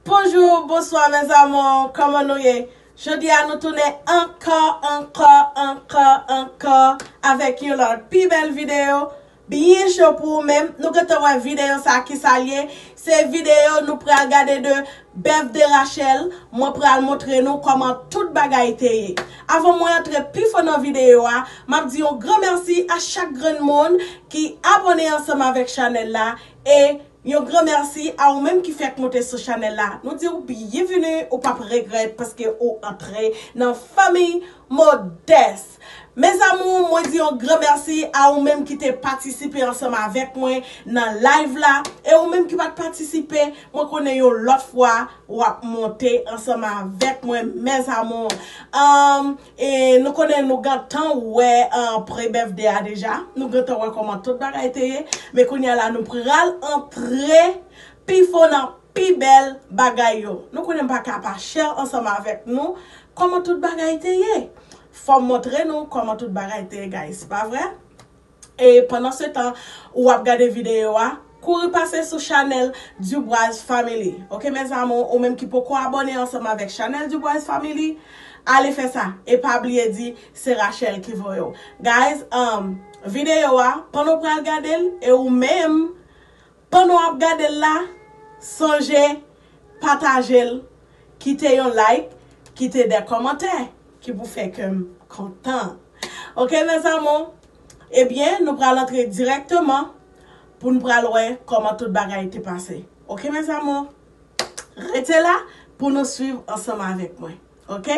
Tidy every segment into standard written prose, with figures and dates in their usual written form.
Bonjour, bonsoir mes amours, comment nous y? Je dis à nous tourner encore avec une autre plus belle vidéo. Bien chaud pour même, nous avons une vidéo ça qui s'allie. Cette vidéo nous pourrons regarder de Beth de Rachel. Moi pourrons montrer nous comment toute bagaille était. Avant moi entrer plus fort dans vidéo, m'a dit un grand merci à chaque grand monde qui abonné ensemble avec Chanel là et un grand merci à vous même qui fait monter ce channel là. Nous disons bienvenue ou pas regret parce que vous entrez dans la famille modeste. Mes amours, moi dis un grand merci à vous même qui t'ai participé ensemble avec moi dans live là et vous même qui va participer, moi connais l'autre fois ou à monter ensemble avec moi mes amours. Et nous connaissons nous gâtons ouais pré-birthday déjà. Nous gâtons ouais comment tout bagaille était mais qu'on y a là nous pral entrer puis faut dans plus belle bagaille yo. Nous connaissons pas capable cher ensemble avec nous comment tout bagaille était. Faut montrer nous comment tout bagaille était guys, pas vrai? Et pendant ce temps ou à regarder vidéo courez passer sur Chanel Dubois Family. OK mes amours, ou même qui peut abonner ensemble avec Chanel Dubois Family, allez faire ça et pas oublier dire c'est Rachel qui voit. Guys, vidéo pendant pour regarder et ou même pendant regarder là, songez partager, quitter un like, quitter des commentaires qui vous fait comme content. OK mes amours, eh bien nous allons entrer directement pour nous voir comment toute bagaille est passée. OK mes amours, restez là pour nous suivre ensemble avec moi. OK?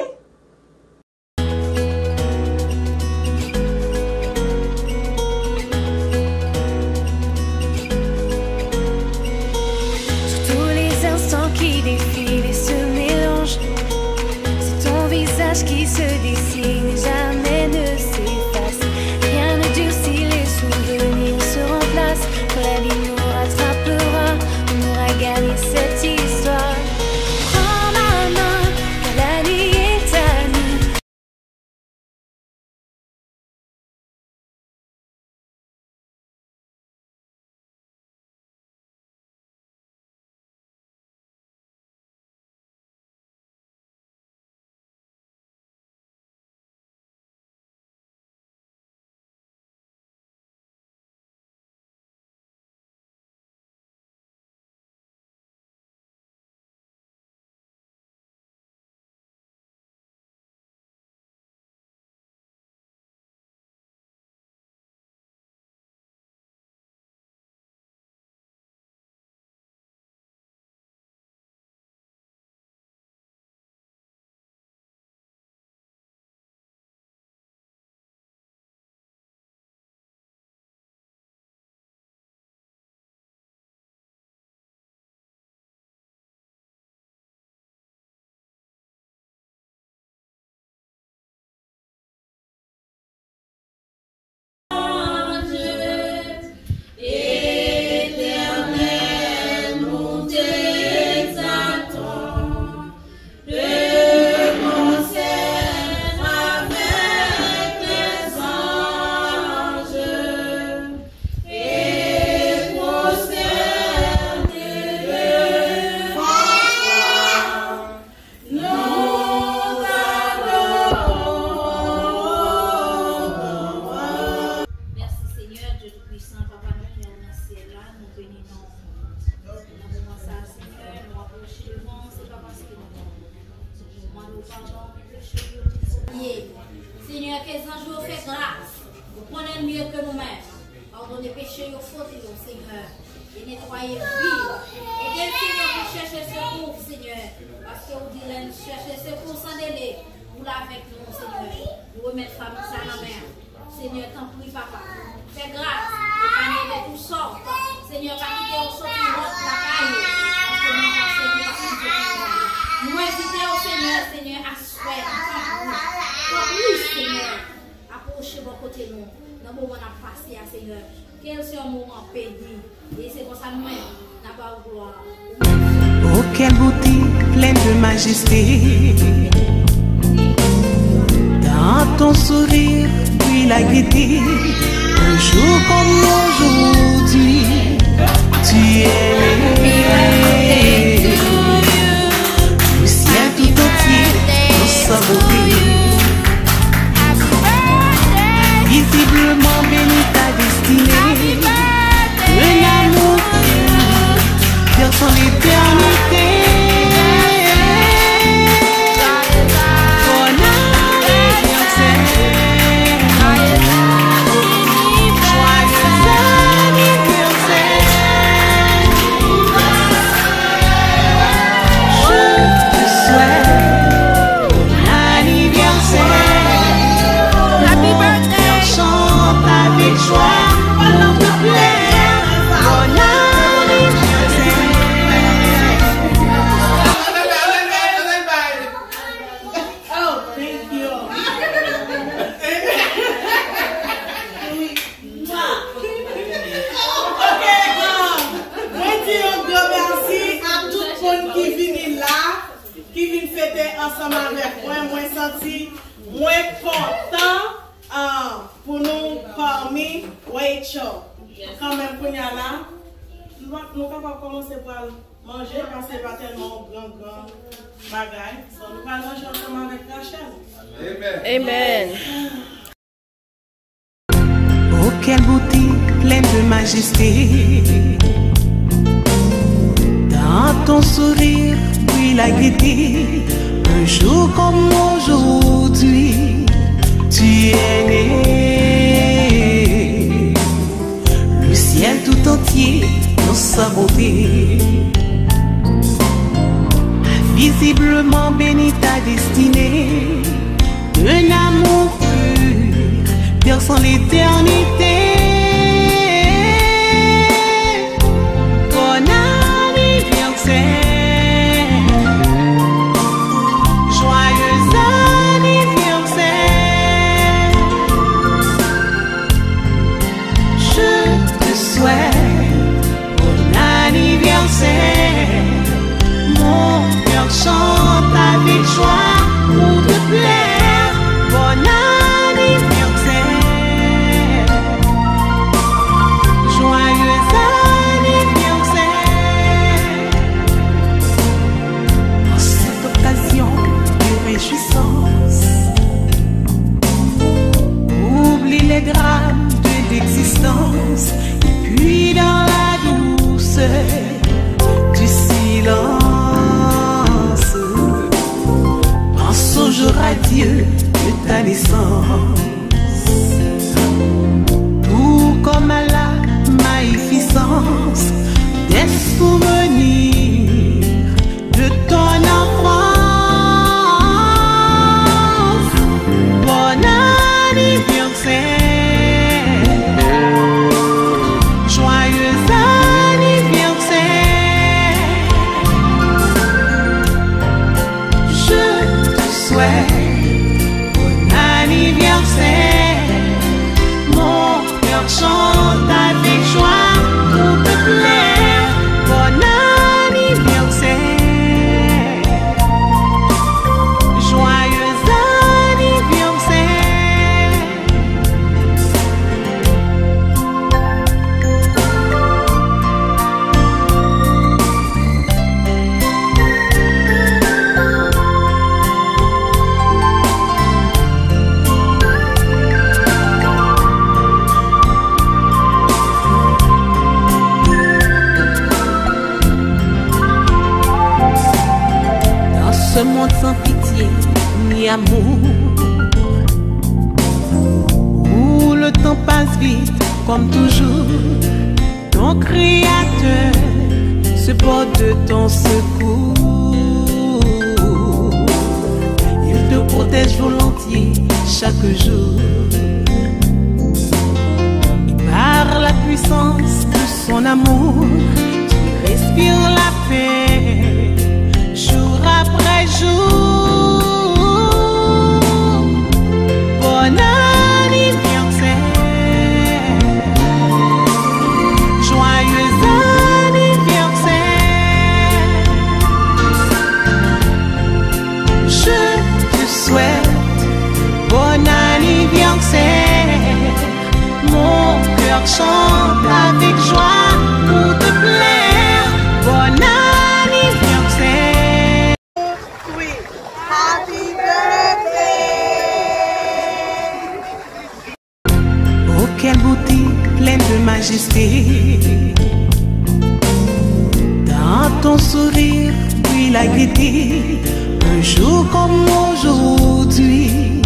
Qui se dessine, jamais ne s'efface. Rien ne durcit, les souvenirs se remplacent. Quand la vie nous rattrapera, on aura gagné cette histoire. Prends ma main, car la nuit est à nous. Seigneur, que un jour fait grâce. Vous prenez mieux que nous-mêmes. Pardonnez péché, vos fautes, Seigneur. Et nettoyez vie. Et quel Seigneur vous cherchez secours, Seigneur. Parce que vous dites, nous cherchez secours sans délai. Vous l'avez avec nous, Seigneur. Vous remettez famille ça en main. Seigneur, t'en prie, papa. Fais grâce. Épargnez de tout sort. Seigneur, pas quitter au sortir votre bagaille. Parce que nous avons Seigneur. Nous invitons au Seigneur, Seigneur, à souhaiter. Oui, Seigneur, approchez vos côtés nous. Dans le moment où on a passé à Seigneur, quel soit un moment pédé. Et c'est pour ça que nous n'avons pas gloire. Oh, quelle beauté pleine de majesté. Dans ton sourire, puis la gaieté. Un jour comme aujourd'hui, tu es berçant l'éternité. Ensemble avec moi, moi senti moins content pour nous parmi Rachel. Quand même, pour nous là, nous allons commencer par manger parce que ce n'est pas tellement grand bagaille. Donc, nous allons manger ensemble avec Rachel. Amen. Oh, quelle beauté pleine de majesté. Dans ton sourire, puis la gaieté. Un jour comme aujourd'hui, tu es né. Le ciel tout entier dans sa beauté. Visiblement béni ta destinée. Un amour pur, berçant l'éternité. Bon anniversaire. Mon cœur chante avec joie pour te plaire. Bon anniversaire, joyeux anniversaire. En cette occasion de réjouissance, oublie les drames de l'existence et puis dans la douceur du silence, pense au jour à Dieu de ta naissance. Tout comme à la magnificence des souvenirs de ton enfance. Bon anniversaire, joyeux anniversaire. Bon anniversaire, mon cœur chante avec joie pour te plaire. Bon anniversaire, joyeux anniversaire. Ce monde sans pitié ni amour, où le temps passe vite comme toujours, ton Créateur se porte de ton secours. Il te protège volontiers chaque jour. Et par la puissance de son amour, tu respires la paix jour après jour. Bon anniversaire, joyeux anniversaire. Je te souhaite bon anniversaire. Mon cœur chante avec joie pour te plaire. Bon anniversaire. ton sourire, puis la gaieté. Un jour comme aujourd'hui,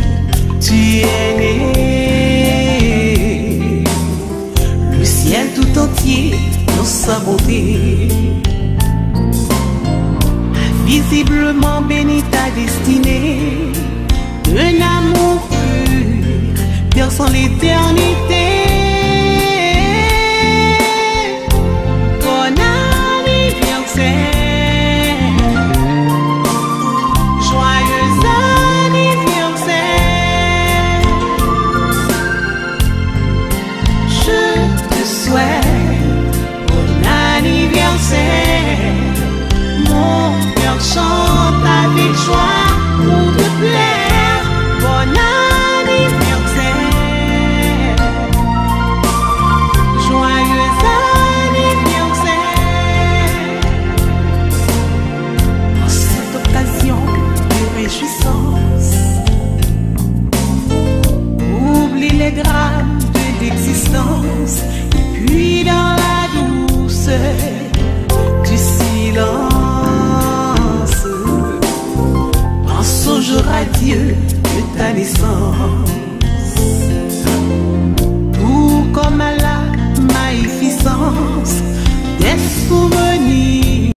tu es né. Le ciel tout entier dans sa beauté a visiblement béni ta destinée. Un amour pur, perçant l'éternité. Bon anniversaire, joyeux anniversaire. Je te souhaite bon anniversaire. Mon cœur chante avec joie pour te plaire. Bon anniversaire, joyeux anniversaire. En cette occasion de réjouissance, oublie les drames de l'existence, et puis dans la douceur du silence, pense au jour à Dieu de ta naissance, tout comme à la magnificence des souvenirs.